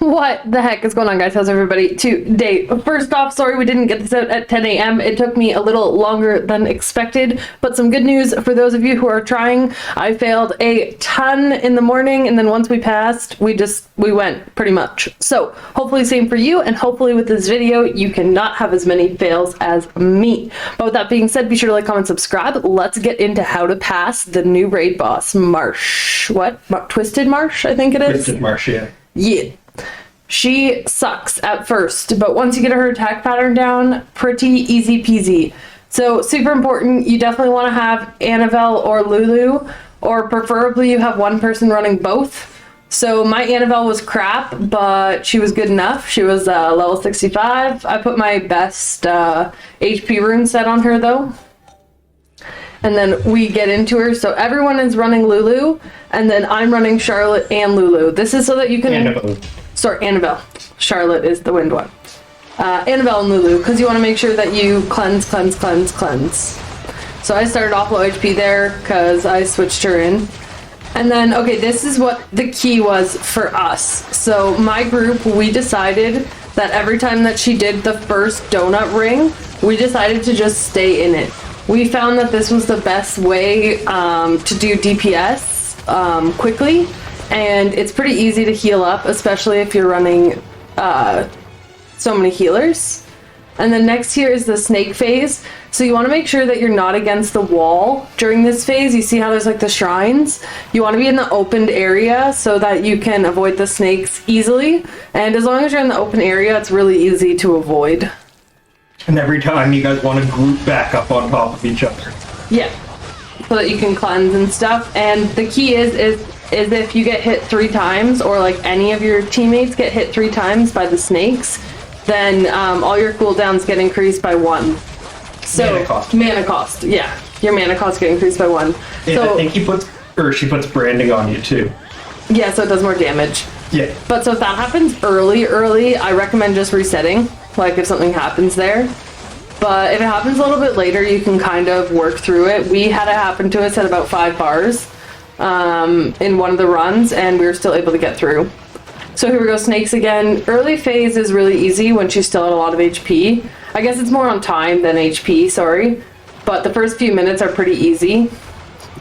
What the heck is going on, guys? How's everybody today? First off, sorry we didn't get this out at 10 a.m. It took me a little longer than expected, but some good news for those of you who are trying. I failed a ton in the morning, and then once we passed, we went pretty much. So hopefully same for you, and hopefully with this video, you cannot have as many fails as me. But with that being said, be sure to like, comment, subscribe. Let's get into how to pass the new raid boss, Marsh. What? Twisted Marsh, I think it is? Twisted Marsh, yeah. Yeah. She sucks at first, but once you get her attack pattern down, pretty easy peasy. So super important, you definitely want to have Annabelle or Lulu, or preferably you have one person running both. So my Annabelle was crap, but she was good enough. She was level 65. I put my best HP rune set on her though. And then we get into her. So everyone is running Lulu, and then I'm running Charlotte and Lulu. This is so that you can... Annabelle. Charlotte is the wind one. Annabelle and Lulu, because you want to make sure that you cleanse. So I started off low HP there, because I switched her in. And then, okay, this is what the key was for us. So my group, we decided that every time that she did the first donut ring, we decided to just stay in it. We found that this was the best way to do DPS quickly, and it's pretty easy to heal up, especially if you're running so many healers. And then next here is the snake phase. So you want to make sure that you're not against the wall during this phase. You see how there's like the shrines? You want to be in the opened area so that you can avoid the snakes easily. And as long as you're in the open area, it's really easy to avoid. And every time you guys want to group back up on top of each other. Yeah, so that you can cleanse and stuff. And the key is if you get hit 3 times, or like any of your teammates get hit 3 times by the snakes, then all your cooldowns get increased by 1. So mana cost, yeah. Your mana cost get increased by 1. And so I think she puts branding on you too. Yeah, so it does more damage. Yeah. But so if that happens early, I recommend just resetting. Like if something happens there. But if it happens a little bit later, you can kind of work through it. We had it happen to us at about 5 bars in one of the runs, and we were still able to get through. So here we go, snakes again. Early phase is really easy when she's still at a lot of HP. I guess it's more on time than HP, sorry. But the first few minutes are pretty easy.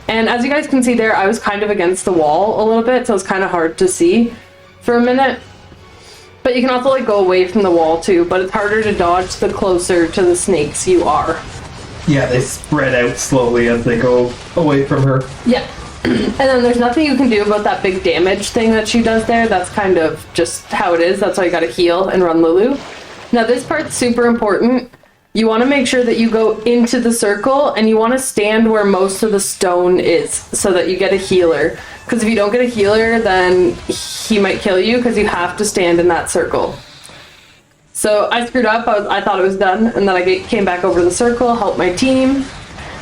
And as you guys can see there, I was kind of against the wall a little bit, so it's kind of hard to see for a minute. But you can also like go away from the wall too, but it's harder to dodge the closer to the snakes you are. Yeah, they spread out slowly as they go away from her. Yeah. And then there's nothing you can do about that big damage thing that she does there. That's kind of just how it is. That's why you gotta heal and run Lulu. Now this part's super important. You want to make sure that you go into the circle, and you want to stand where most of the stone is so that you get a healer. Because if you don't get a healer, then he might kill you, because you have to stand in that circle. So I screwed up. I thought it was done, and then I came back over the circle, helped my team.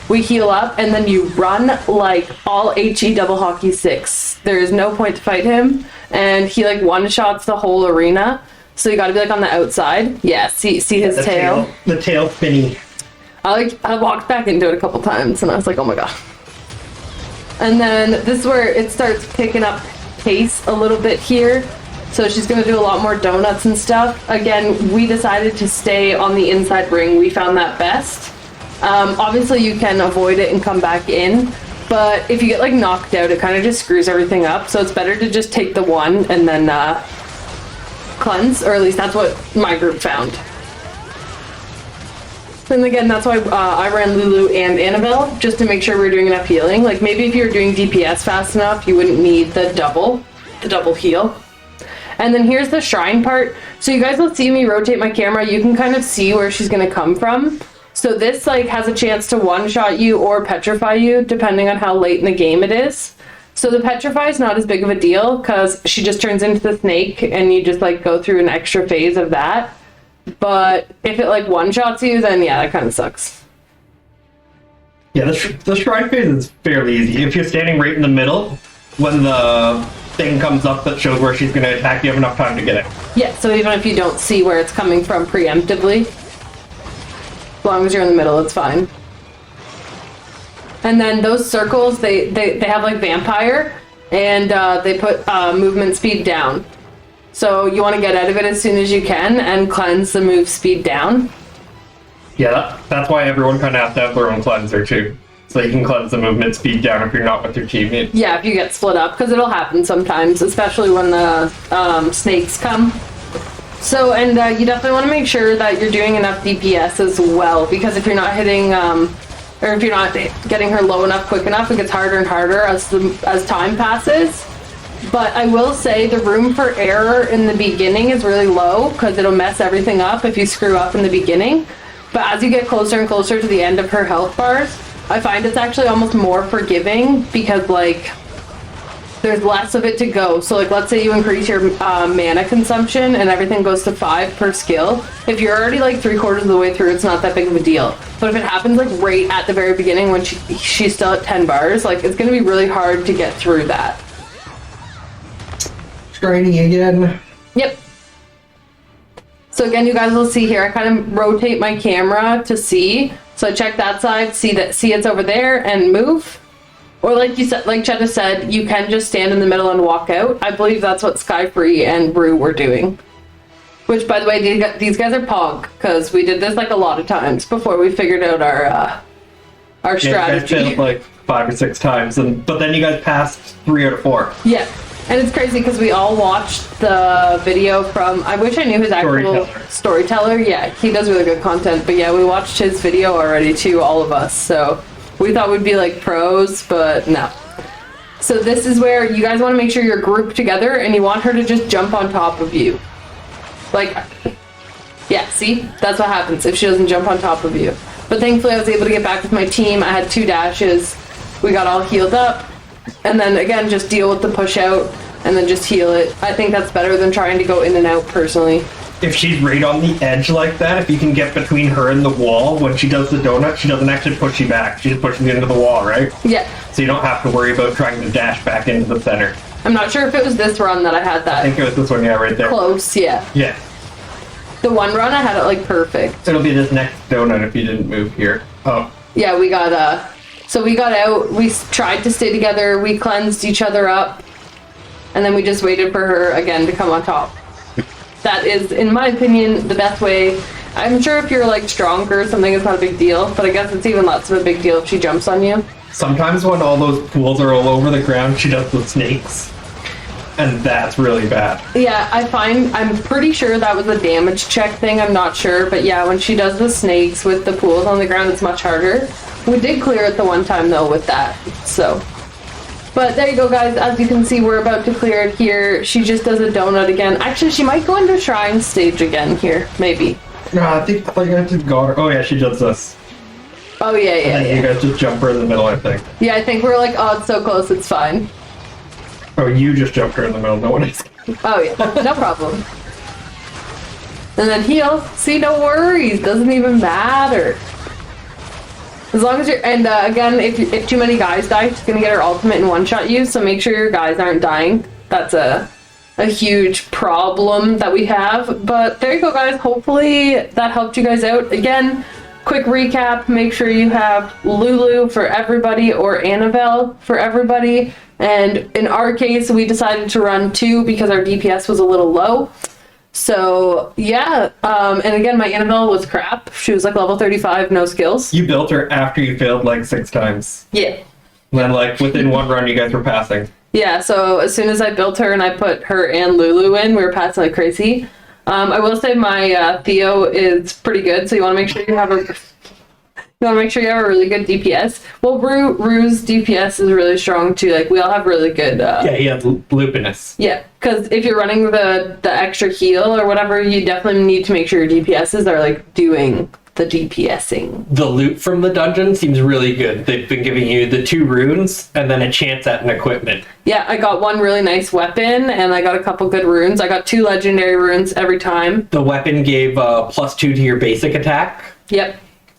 We heal up, and then you run like all HE double hockey 6. There is no point to fight him, and he like one-shots the whole arena. So you gotta be like on the outside. Yeah, see his tail. The tail spinny. I walked back into it a couple times, and I was like, oh my god. And then this is where it starts picking up pace a little bit here. So she's gonna do a lot more donuts and stuff. Again, we decided to stay on the inside ring. We found that best. Obviously you can avoid it and come back in, but if you get like knocked out, it kind of just screws everything up. So it's better to just take the one and then cleanse, or at least that's what my group found. And again, that's why I ran Lulu and Annabelle, just to make sure we were doing enough healing. Like maybe if you were doing DPS fast enough, you wouldn't need the double heal. And then here's the shrine part. So you guys will see me rotate my camera. You can kind of see where she's gonna come from. So this like has a chance to one-shot you or petrify you, depending on how late in the game it is. So the petrify is not as big of a deal, because she just turns into the snake, and you just like go through an extra phase of that. But if it like one-shots you, then yeah, that kind of sucks. Yeah, the shrine phase is fairly easy. If you're standing right in the middle, when the thing comes up that shows where she's going to attack, you have enough time to get it. Yeah, so even if you don't see where it's coming from preemptively, as long as you're in the middle, it's fine. And then those circles, they have like vampire, and they put movement speed down. So you want to get out of it as soon as you can and cleanse the move speed down. Yeah, that's why everyone kind of has to have their own cleanser too. So you can cleanse the movement speed down if you're not with your teammate. Yeah, if you get split up, because it'll happen sometimes, especially when the snakes come. So, and you definitely want to make sure that you're doing enough DPS as well, because if you're not hitting, or if you're not getting her low enough quick enough, it gets harder and harder as time passes. But I will say the room for error in the beginning is really low, because it'll mess everything up if you screw up in the beginning. But as you get closer and closer to the end of her health bars, I find it's actually almost more forgiving, because like there's less of it to go. So like, let's say you increase your mana consumption and everything goes to 5 per skill. If you're already like 3/4 of the way through, it's not that big of a deal. But if it happens like right at the very beginning when she's still at 10 bars, like it's gonna be really hard to get through that. Grinding again. Yep. So again, you guys will see here, I kind of rotate my camera to see. So I check that side, see it's over there, and move. Or like you said, like Chetta said, you can just stand in the middle and walk out. I believe that's what Skyfree and Brew were doing. Which, by the way, these guys are pog, because we did this like a lot of times before we figured out our strategy. You guys failed like 5 or 6 times, but then you guys passed 3 out of 4. Yeah. And it's crazy because we all watched the video from, I wish I knew his actual storyteller. Yeah, he does really good content. But yeah, we watched his video already too, all of us. So we thought we'd be like pros, but no. So this is where you guys want to make sure you're grouped together and you want her to just jump on top of you. Like, yeah, see? That's what happens if she doesn't jump on top of you. But thankfully I was able to get back with my team. I had 2 dashes. We got all healed up. And then again, just deal with the push out and then just heal it. I think that's better than trying to go in and out personally. If she's right on the edge like that, if you can get between her and the wall, when she does the donut, she doesn't actually push you back. She just pushes you into the wall, right? Yeah. So you don't have to worry about trying to dash back into the center. I'm not sure if it was this run that I had that. I think it was this one, yeah, right there. Close, yeah. Yeah. The one run, I had it like perfect. It'll be this next donut if you didn't move here. Oh. Yeah, we got, so we got out, we tried to stay together, we cleansed each other up, and then we just waited for her again to come on top. That is, in my opinion, the best way. I'm sure if you're like stronger or something, it's not a big deal, but I guess it's even less of a big deal if she jumps on you. Sometimes when all those pools are all over the ground, she does the snakes. And that's really bad. Yeah, I'm pretty sure that was a damage check thing, I'm not sure, but yeah, when she does the snakes with the pools on the ground, it's much harder. We did clear it the one time though with that, so. But there you go guys, as you can see we're about to clear it here. She just does a donut again. Actually, she might go into Shrine stage again here, maybe. No, I think you guys just got her. Oh yeah, she does this. Oh yeah, yeah, and then you guys just jump her in the middle, I think. Yeah, I think we're like, oh, it's so close, it's fine. Oh, you just jumped her in the middle, no one else. Oh yeah, no problem. And then heal. See, no worries, doesn't even matter. As long as you're, and again, if too many guys die, she's gonna get her ultimate and one-shot you, so make sure your guys aren't dying. That's a huge problem that we have. But there you go guys, hopefully that helped you guys out. Again, quick recap, make sure you have Lulu for everybody or Annabelle for everybody. And in our case, we decided to run 2 because our DPS was a little low. So yeah, and again, my Annabelle was crap. She was like level 35, no skills. You built her after you failed like 6 times. Yeah. And then like within one run, you guys were passing. Yeah, so as soon as I built her and I put her and Lulu in, we were passing like crazy. I will say my Theo is pretty good, so you want to make sure you have a really good DPS. Well, Rue's DPS is really strong too. Like we all have really good. Yeah, he has lupinous. Yeah, because if you're running the extra heal or whatever, you definitely need to make sure your DPSs are like doing the DPSing. The loot from the dungeon seems really good. They've been giving you the 2 runes and then a chance at an equipment. Yeah, I got one really nice weapon and I got a couple good runes. I got 2 legendary runes every time. The weapon gave +2 to your basic attack. Yep.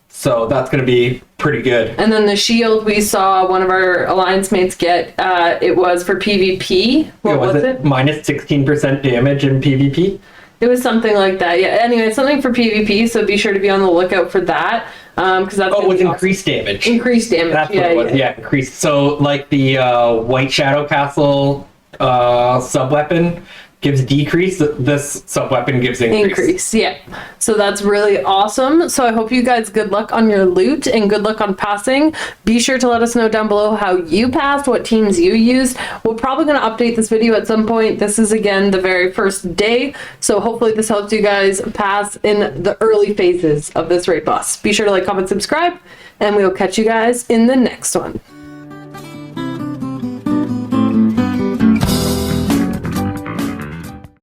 So that's going to be pretty good. And then the shield we saw one of our alliance mates get, it was for PvP. What was it? Minus 16% damage in PvP. It was something like that. Yeah, anyway, something for PvP, so be sure to be on the lookout for that. Because that's it was increased damage. Increased damage. That's what it was. Yeah, increased. So like the White Shadow Castle sub-weapon, gives decrease. This sub-weapon gives increase. Yeah, so that's really awesome. So I hope you guys good luck on your loot and good luck on passing. Be sure to let us know down below how you passed, what teams you used. We're probably going to update this video at some point. This is again the very first day, so hopefully this helps you guys pass in the early phases of this raid boss. Be sure to like, comment, subscribe, and we'll catch you guys in the next one.